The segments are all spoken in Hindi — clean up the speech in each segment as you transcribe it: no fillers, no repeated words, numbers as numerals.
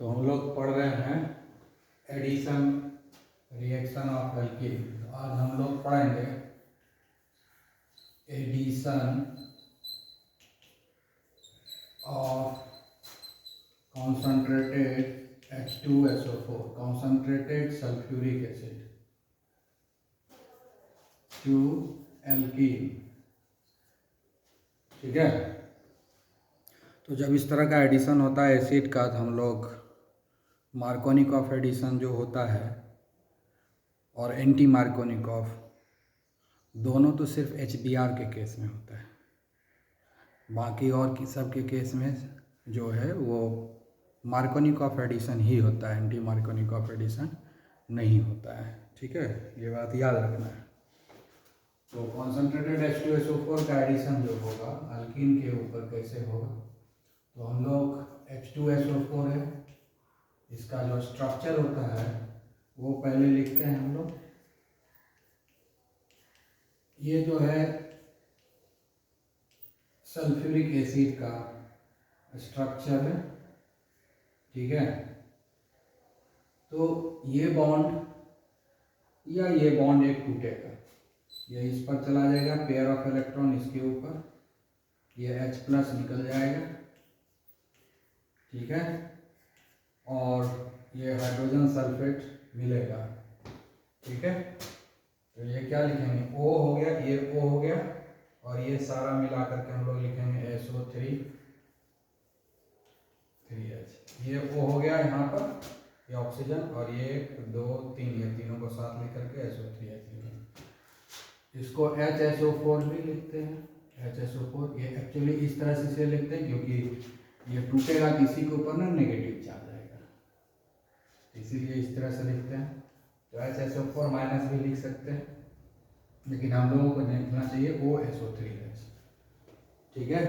तो हम लोग पढ़ रहे हैं एडिशन रिएक्शन ऑफ एल्कीन। तो आज हम लोग पढ़ेंगे addition of concentrated H2SO4 concentrated sulfuric acid to alkene. ठीक है, तो जब इस तरह का एडिशन होता है एसिड का, तो हम लोग मार्कोनिकॉफ एडिशन जो होता है और एंटी मार्कोनिकॉफ दोनों तो सिर्फ HBr के केस में होता है, बाकी और की सब के केस में जो है वो मार्कोनिकॉफ एडिशन ही होता है, एंटी मार्कोनिकॉफ एडिशन नहीं होता है। ठीक है, ये बात याद रखना है। तो कॉन्सेंट्रेटेड H2SO4 का एडिशन जो होगा अल्कीन के ऊपर कैसे होगा, तो हम लोग H2SO4 है, इसका जो स्ट्रक्चर होता है वो पहले लिखते हैं हम लोग। ये जो है सल्फ्यूरिक एसिड का स्ट्रक्चर है। ठीक है, तो ये बॉन्ड या ये बॉन्ड एक टूटेगा, ये इस पर चला जाएगा, पेयर ऑफ इलेक्ट्रॉन इसके ऊपर, ये H+ निकल जाएगा। ठीक है, और ये हाइड्रोजन सल्फेट मिलेगा। ठीक है, तो ये क्या लिखेंगे, O हो गया, ये O हो गया, और ये सारा मिला करके हम लोग लिखेंगे SO3 3H। ये O हो गया यहाँ पर, ये ऑक्सीजन, और ये 2 3 ये तीनों को साथ लेकर के SO3H लिखेंगे। इसको HSO4 भी लिखते हैं, HSO4। ये एक्चुअली इस तरह से लिखते हैं क्योंकि ये टूटेगा किसी के ऊपर ना नेगेटिव चार्ज आएगा, इसीलिए इस तरह से लिखते हैं। तो HSO4 माइनस भी लिख सकते हैं, लेकिन हम लोगों को लिखना चाहिए OSO3H। ठीक है,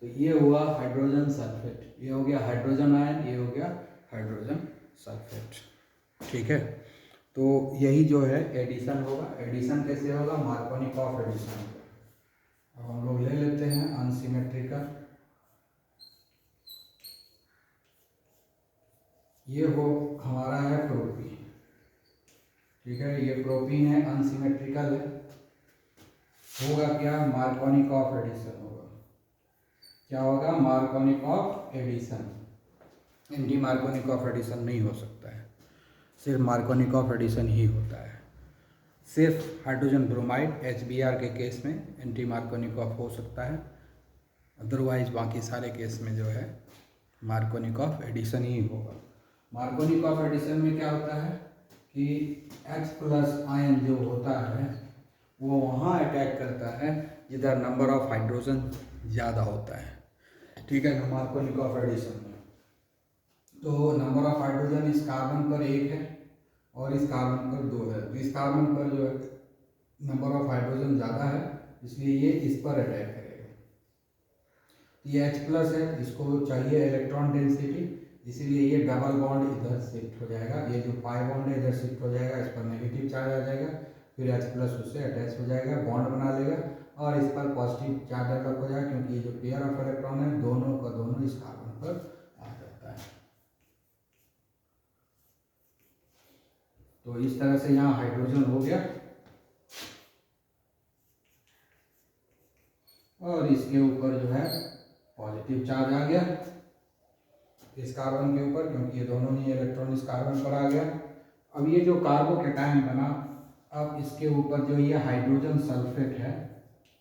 तो ये हुआ हाइड्रोजन सल्फेट, ये हो गया हाइड्रोजन आयन, ये हो गया हाइड्रोजन सल्फेट। ठीक है, तो यही जो है एडिशन होगा। एडिशन कैसे होगा, मार्कोनिकॉफ एडिशन होगा। अब हम लोग ले लेते हैं अनसिमेट्रिकल। ये हो हमारा है प्रोपीन। ठीक है, ये प्रोपीन है, अनसिमेट्रिकल है, होगा क्या, मार्कोनिकॉफ एडिशन होगा। क्या होगा, Markovnikov addition. Anti Markovnikov addition नहीं हो सकता है, सिर्फ मार्कोनिकॉफ एडिशन ही होता है। सिर्फ हाइड्रोजन ब्रोमाइड HBr के केस में एंटी मार्कोनिकॉफ हो सकता है, अदरवाइज बाकी सारे केस में जो है मार्कोनिकॉफ एडिशन ही होगा। मार्कोनिकॉफ एडिशन में क्या होता है कि H+ आयन जो होता है वो वहाँ अटैक करता है जिधर नंबर ऑफ हाइड्रोजन ज़्यादा होता है। ठीक है, मार्कोनिकॉफ एडिशन में तो नंबर ऑफ हाइड्रोजन इस कार्बन पर 1 है और इस कार्बन पर 2 है। तो इस कार्बन पर जो है नंबर ऑफ हाइड्रोजन ज़्यादा है, इसलिए ये इस पर अटैक करेगा। ये H+ है, इसको चाहिए इलेक्ट्रॉन डेंसिटी, इसीलिए ये डबल बॉन्ड इधर शिफ्ट हो जाएगा। ये जो पाई बॉन्ड है इधर शिफ्ट हो जाएगा, इस पर नेगेटिव चार्ज आ जाएगा, फिर H+ उससे अटैच हो जाएगा, बॉन्ड बना लेगा और इस पर पॉजिटिव चार्ज अटैक हो जाएगा, क्योंकि ये जो पेयर ऑफ इलेक्ट्रॉन है दोनों का दोनों इस कार्बन पर आ जाता है। तो इस तरह से यहाँ हाइड्रोजन हो गया और इसके ऊपर जो है पॉजिटिव चार्ज आ गया इस कार्बन के ऊपर, क्योंकि ये दोनों ही इलेक्ट्रॉन इस कार्बन पर आ गया। अब ये जो कार्बोकेटायन बना, अब इसके ऊपर जो ये हाइड्रोजन सल्फेट है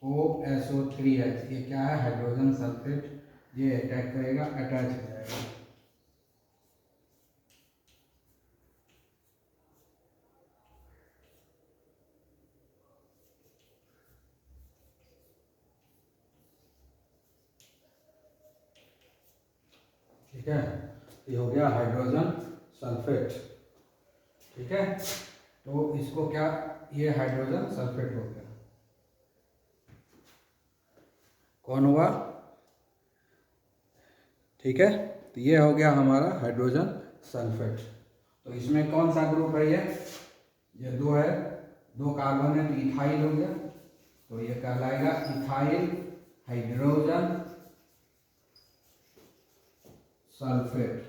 OSO3H, ये क्या है, हाइड्रोजन सल्फेट, ये अटैक करेगा, अटैच हो जाएगा। ठीक है, ये हो गया हाइड्रोजन सल्फेट। ठीक है, तो इसको क्या, ये हाइड्रोजन सल्फेट हो गया, कौन हुआ, ठीक है, तो ये हो गया हमारा हाइड्रोजन सल्फेट। तो इसमें कौन सा ग्रुप है, ये 2 है, 2 कार्बन है, तो इथाइल हो गया, तो ये कहलाएगा इथाइल हाइड्रोजन सल्फेट।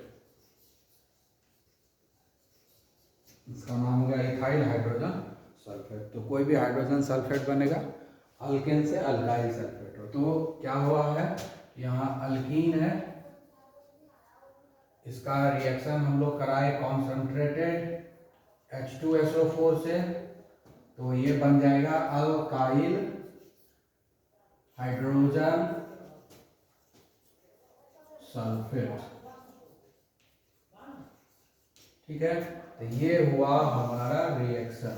इसका नाम हो गया इथाइल हाइड्रोजन सल्फेट। तो कोई भी हाइड्रोजन सल्फेट बनेगा अल्केन से अल्काइल सल्फेट हो। तो क्या हुआ है, यहाँ अल्कीन है, इसका रिएक्शन हम लोग कराए कॉन्सेंट्रेटेड H2SO4 से, तो ये बन जाएगा अल्काइल हाइड्रोजन सल्फेट। ठीक है, तो ये हुआ हमारा रिएक्शन,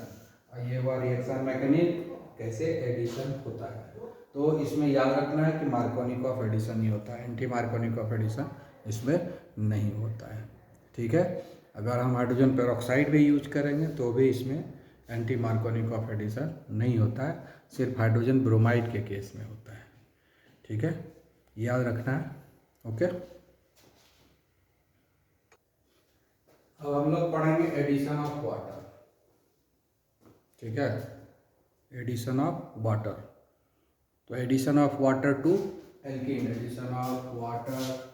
और ये हुआ रिएक्शन मैकेनिज्म, कैसे एडिशन होता है। तो इसमें याद रखना है कि मार्कोनी ऑफ एडिशन ही होता है, एंटी मार्कोनी ऑफ एडिशन इसमें नहीं होता है। ठीक है, अगर हम हाइड्रोजन पेरोक्साइड भी यूज करेंगे तो भी इसमें एंटी मार्कोनी ऑफ एडिशन नहीं होता है, सिर्फ हाइड्रोजन ब्रोमाइड के केस में होता है। ठीक है, याद रखना है। ओके, अब हम लोग पढ़ेंगे एडिशन ऑफ वाटर। ठीक है, एडिशन ऑफ वाटर। तो addition of water to alkene, addition of water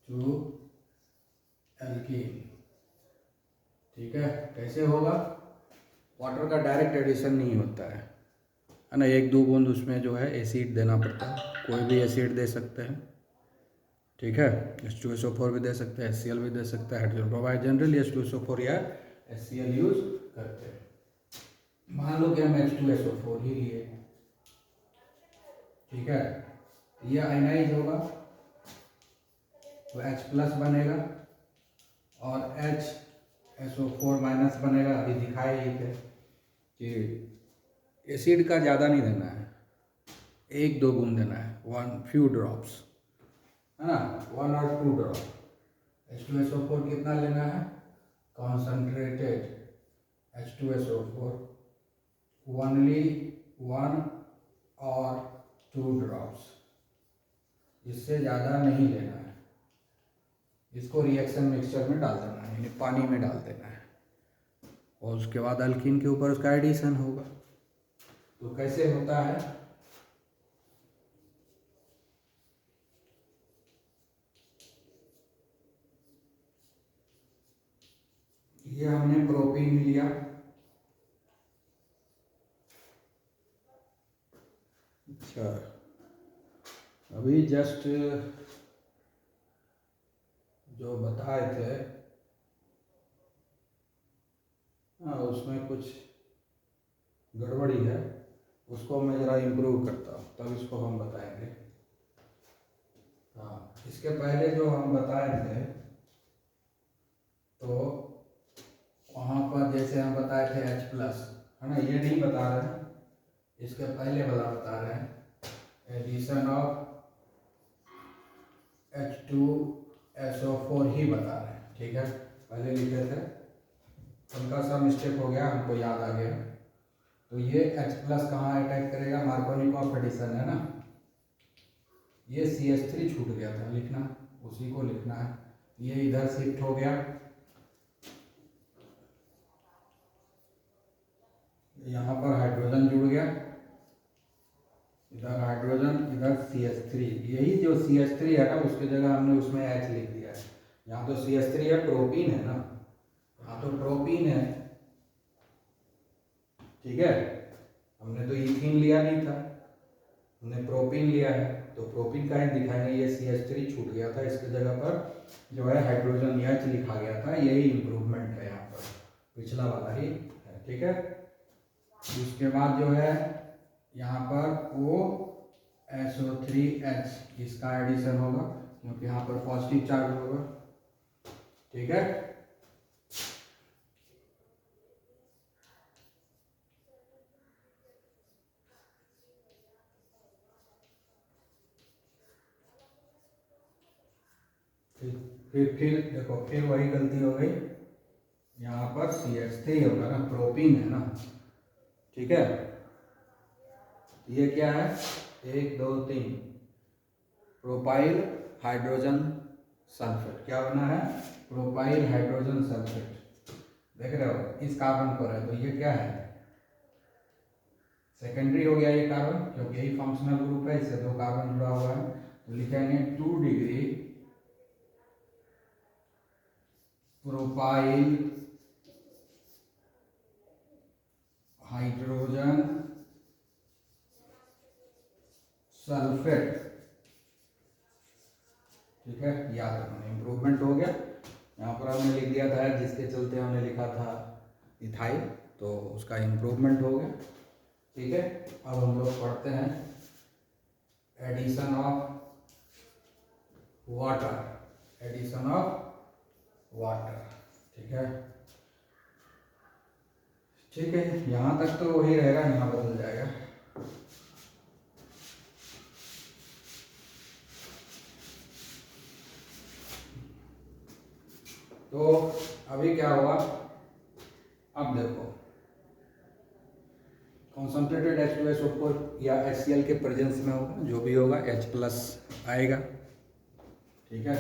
to alkene. ठीक है, कैसे होगा, वाटर का डायरेक्ट एडिशन नहीं होता है ना, एक दो बूंद उसमें जो है एसिड देना पड़ता है, कोई भी एसिड दे सकते हैं। ठीक है, H2SO4 भी दे सकते हैं, HCl भी दे सकते हैं, हाइड्रोजन ब्रोमाइड जनरली H2SO4 या HCl यूज करते हैं। मान लो कि हम H2SO4 ही लिए, ठीक है, ये आयनाइज होगा तो H प्लस बनेगा और HSO4 माइनस बनेगा। अभी दिखाए ही थे कि एसिड का ज़्यादा नहीं देना है, एक दो बूंद देना है, वन फ्यू ड्रॉप्स, है ना, 1 और 2 ड्रॉप। H2SO4 कितना लेना है, कॉन्सेंट्रेटेड H2SO4 ओनली 1 और 2 ड्रॉप्स, इससे ज़्यादा नहीं लेना है। इसको रिएक्शन मिक्सचर में डाल देना है, यानी पानी में डाल देना है, और उसके बाद अल्कीन के ऊपर उसका एडिशन होगा। तो कैसे होता है, ये हमने प्रोपीन लिया, अच्छा अभी जस्ट जो बताए थे उसमें कुछ गड़बड़ी है, उसको मैं ज़रा इम्प्रूव करता हूँ तब इसको हम बताएंगे। हाँ, इसके पहले जो हम बताए थे तो वहाँ पर जैसे हम बताए थे H प्लस, है ना, ये नहीं बता रहे हैं, इसके पहले वाला बता रहे हैं, एडिशन ऑफ H2SO4 ही बता रहे हैं। ठीक है, पहले लिखे थे, उनका सा मिस्टेक हो गया, हमको याद आ गया। तो ये H प्लस कहाँ अटैक करेगा, मार्कोनी ऑफ एडिशन है ना, ये CH3 छूट गया था लिखना, उसी को लिखना है, ये इधर शिफ्ट हो गया, यहाँ पर हाइड्रोजन जुड़ गया, इधर हाइड्रोजन, इधर CH3, यही जो CH3 है ना उसकी जगह हमने उसमें H लिख दिया है। यहाँ तो CH3 है, प्रोपीन है ना, यहाँ तो प्रोपीन है। ठीक है, हमने तो इथीन लिया नहीं था, हमने प्रोपीन लिया है, तो प्रोपीन का ही दिखाएंगे, ये CH3 छूट गया था, इसके जगह पर जो है हाइड्रोजन H लिखा गया था, यही इम्प्रूवमेंट है यहाँ पर, पिछला वाला ही है। ठीक है, उसके बाद जो है यहाँ पर OSO3H, इसका एडिशन होगा क्योंकि यहाँ पर पॉजिटिव चार्ज होगा। ठीक है, फिर देखो, फिर वही गलती हो गई, यहाँ पर CH3 होगा ना, प्रोपीन है ना। ठीक है, ये क्या है, 1 2 3 प्रोपाइल हाइड्रोजन सल्फेट, क्या बना है, प्रोपाइल हाइड्रोजन सल्फेट, देख रहे हो, इस कार्बन पर है, तो ये क्या है, सेकेंडरी हो गया ये कार्बन, क्योंकि यही फंक्शनल ग्रुप है, इससे 2 कार्बन जुड़ा हुआ है, तो लिखेंगे 2 डिग्री प्रोपाइल हाइड्रोजन सल्फेट, ठीक है, याद रखना इम्प्रूवमेंट हो गया। यहाँ पर हमने लिख दिया था जिसके चलते हमने लिखा था इथाइल, तो उसका इम्प्रूवमेंट हो गया, ठीक है। अब हम लोग पढ़ते हैं addition of water, addition of water, ठीक है। ठीक है, यहाँ तक तो वही रहेगा, यहाँ बदल जाएगा। तो अभी क्या हुआ, अब देखो कॉन्सनट्रेटेड H2SO4 या HCl के प्रेजेंस में होगा, जो भी होगा H+ आएगा, ठीक है।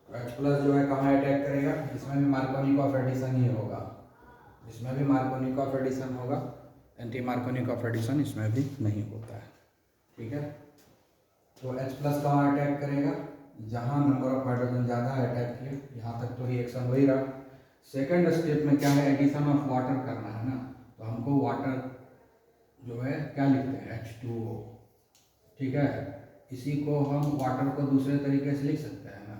H+ जो है कहाँ अटैक करेगा, इसमें भी मार्कोनिक ऑफ एडिशन ही होगा, इसमें भी मार्कोनिक ऑफ एडिशन होगा, एंटी मार्कोनिक ऑफ एडिशन इसमें भी नहीं होता है, ठीक है। तो H+ कहाँ अटैक करेगा, जहाँ नंबर ऑफ हाइड्रोजन ज़्यादा है अटैक किया, यहाँ तक तो रिएक्शन वही रहा। सेकेंड स्टेप में क्या है, एडिशन ऑफ वाटर करना है ना, तो हमको वाटर जो है क्या लिखते हैं H2O, ठीक है। इसी को हम वाटर को दूसरे तरीके से लिख सकते हैं ना,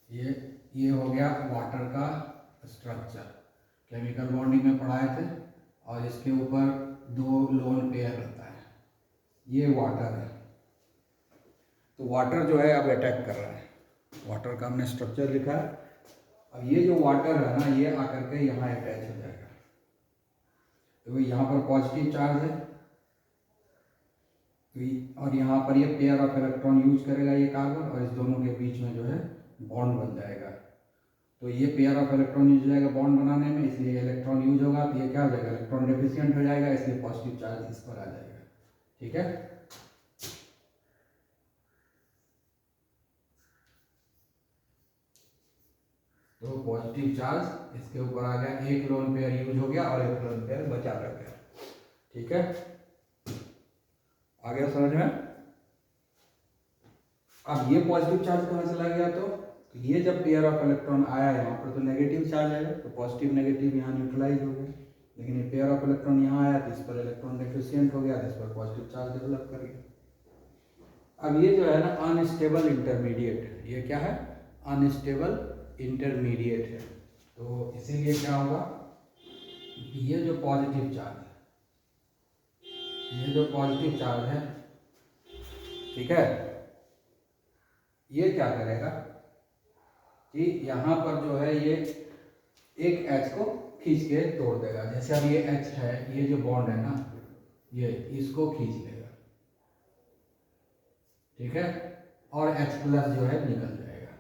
ये हो गया वाटर का स्ट्रक्चर, केमिकल बॉन्डिंग में पढ़ाए थे, और इसके ऊपर 2 लोन पेयर रहता है, ये वाटर है। तो वाटर जो है अब अटैक कर रहा है, वाटर का हमने स्ट्रक्चर लिखा है। अब ये जो वाटर है ना, ये आकर के यहाँ अटैच हो जाएगा, तो यहाँ पर पॉजिटिव चार्ज है, और यहाँ पर ये पेयर ऑफ इलेक्ट्रॉन यूज करेगा ये कार्बन, और इस दोनों के बीच में जो है बॉन्ड बन जाएगा। तो ये पेयर ऑफ इलेक्ट्रॉन यूज हो जाएगा बॉन्ड बनाने में, इसलिए इलेक्ट्रॉन यूज होगा, तो ये क्या हो जाएगा, इलेक्ट्रॉन डेफिशिएंट हो जाएगा, इसलिए पॉजिटिव चार्ज इस पर आ जाएगा, ठीक है। तो पॉजिटिव चार्ज इसके ऊपर आ गया, एक लोन पेयर यूज हो गया और एक लोन पेयर बचा रह गया, ठीक है। आ गया समझ में। अब ये पॉजिटिव चार्ज कहाँ चला गया, तो ये जब पेयर ऑफ इलेक्ट्रॉन आया यहाँ पर, तो नेगेटिव चार्ज आएगा, तो पॉजिटिव नेगेटिव यहाँ न्यूट्रलाइज हो गया, लेकिन ये पेयर ऑफ इलेक्ट्रॉन यहाँ आया तो इस पर इलेक्ट्रॉन डेफिशिएंट हो गया, तो इस पर पॉजिटिव चार्ज डेवलप कर गया। अब ये जो है ना अनस्टेबल इंटरमीडिएट, ये क्या है, अनस्टेबल इंटरमीडिएट है, तो इसीलिए क्या होगा, ये जो पॉजिटिव चार्ज है, ये जो पॉजिटिव चार्ज है, ठीक है, ये क्या करेगा कि यहाँ पर जो है ये एक H को खींच के तोड़ देगा। जैसे अब ये H है, ये जो बॉन्ड है ना, ये इसको खींच लेगा, ठीक है, और H+ जो है निकल जाएगा,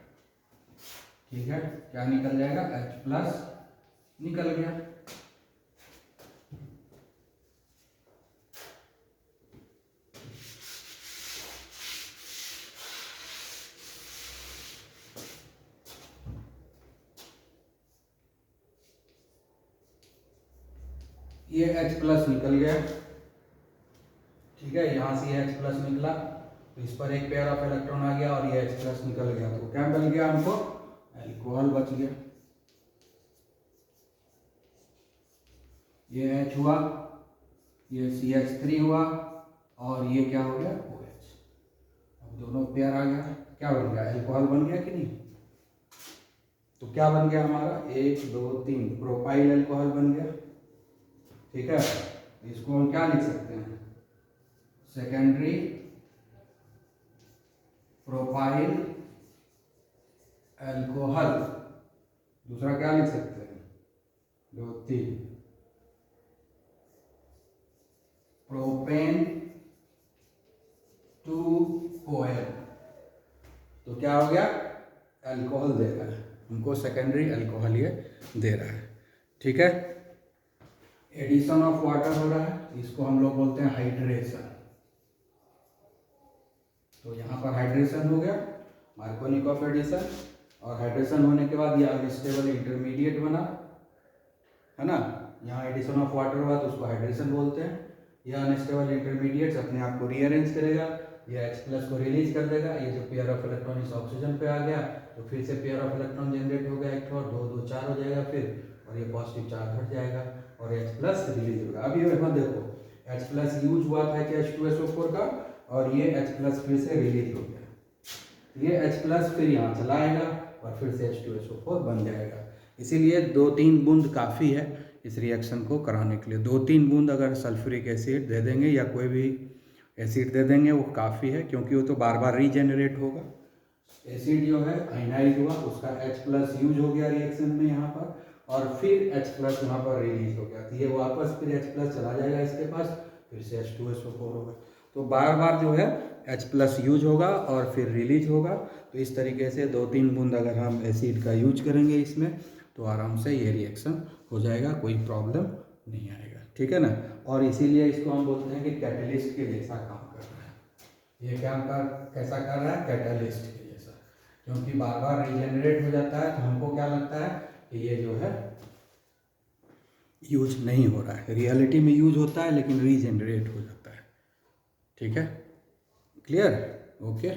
ठीक है। क्या निकल जाएगा, H+ निकल गया। ये H+ निकल गया, ठीक है, यहाँ से ये H+ निकला, तो इस पर एक पेयर ऑफ इलेक्ट्रॉन आ गया और ये H+ निकल गया, तो क्या मिल गया हमको, अल्कोहल बच गया। ये H हुआ, ये CH3 हुआ, और ये क्या हो गया, OH। अब दोनों पेयर आ गया, क्या बन गया, अल्कोहल बन गया कि नहीं। तो क्या बन गया हमारा, 1 2 3 प्रोपाइल अल्कोहल बन गया, ठीक है। इसको हम क्या लिख सकते हैं, सेकेंडरी प्रोपाइल अल्कोहल। दूसरा क्या लिख सकते हैं, 2 3 प्रोपेन 2OL। तो क्या हो गया, अल्कोहल दे रहा है हमको, सेकेंडरी अल्कोहल ये दे रहा है, ठीक है। एडिशन ऑफ वाटर हो रहा है, इसको हम लोग बोलते हैं हाइड्रेशन। तो यहाँ पर हाइड्रेशन हो गया, मार्कोनिक ऑफ एडिशन, और हाइड्रेशन होने के बाद ये अनस्टेबल इंटरमीडिएट बना, है ना। यहाँ एडिशन ऑफ वाटर हुआ तो उसको हाइड्रेशन बोलते हैं। यह अनस्टेबल इंटरमीडिएट्स अपने आप को रीअरेंज करेगा, ये H+ को रिलीज कर देगा, ये जो पेयर ऑफ इलेक्ट्रॉन इस ऑक्सीजन पे आ गया, तो फिर से पेयर ऑफ इलेक्ट्रॉन जनरेट हो गया, 1 2 2 4 हो जाएगा फिर, और ये पॉजिटिव चार्ज हट जाएगा, और H प्लस रिलीज होगा। अभी यहाँ देखो H प्लस यूज हुआ था कि H2SO4 का, और ये H प्लस फिर से रिलीज हो गया। ये H प्लस फिर यहाँ चला आएगा और फिर से H2SO4 बन जाएगा। इसीलिए 2-3 बूंद काफ़ी है इस रिएक्शन को कराने के लिए। 2-3 बूंद अगर सल्फ्यूरिक एसिड दे देंगे या कोई भी एसिड दे देंगे वो काफ़ी है, क्योंकि वो तो बार बार रीजेनरेट होगा। एसिड जो है आयनाइज हुआ, उसका H प्लस यूज हो गया रिएक्शन में यहाँ पर, और फिर H प्लस यहाँ पर रिलीज हो गया, तो ये वापस फिर H प्लस चला जाएगा इसके पास, फिर से H2SO4 होगा। तो बार बार जो है H प्लस यूज होगा और फिर रिलीज होगा। तो इस तरीके से 2-3 बूंद अगर हम एसिड का यूज करेंगे इसमें तो आराम से ये रिएक्शन हो जाएगा, कोई प्रॉब्लम नहीं आएगा, ठीक है ना। और इसीलिए इसको हम बोलते हैं कि कैटलिस्ट के जैसा काम कर रहा है। ये कैसा कर रहा है, कैटलिस्ट के जैसा, क्योंकि बार बार रीजेनरेट हो जाता है। तो हमको क्या लगता है कि ये जो है यूज नहीं हो रहा है, रियलिटी में यूज होता है लेकिन रीजेनरेट हो जाता है, ठीक है, क्लियर, ओके।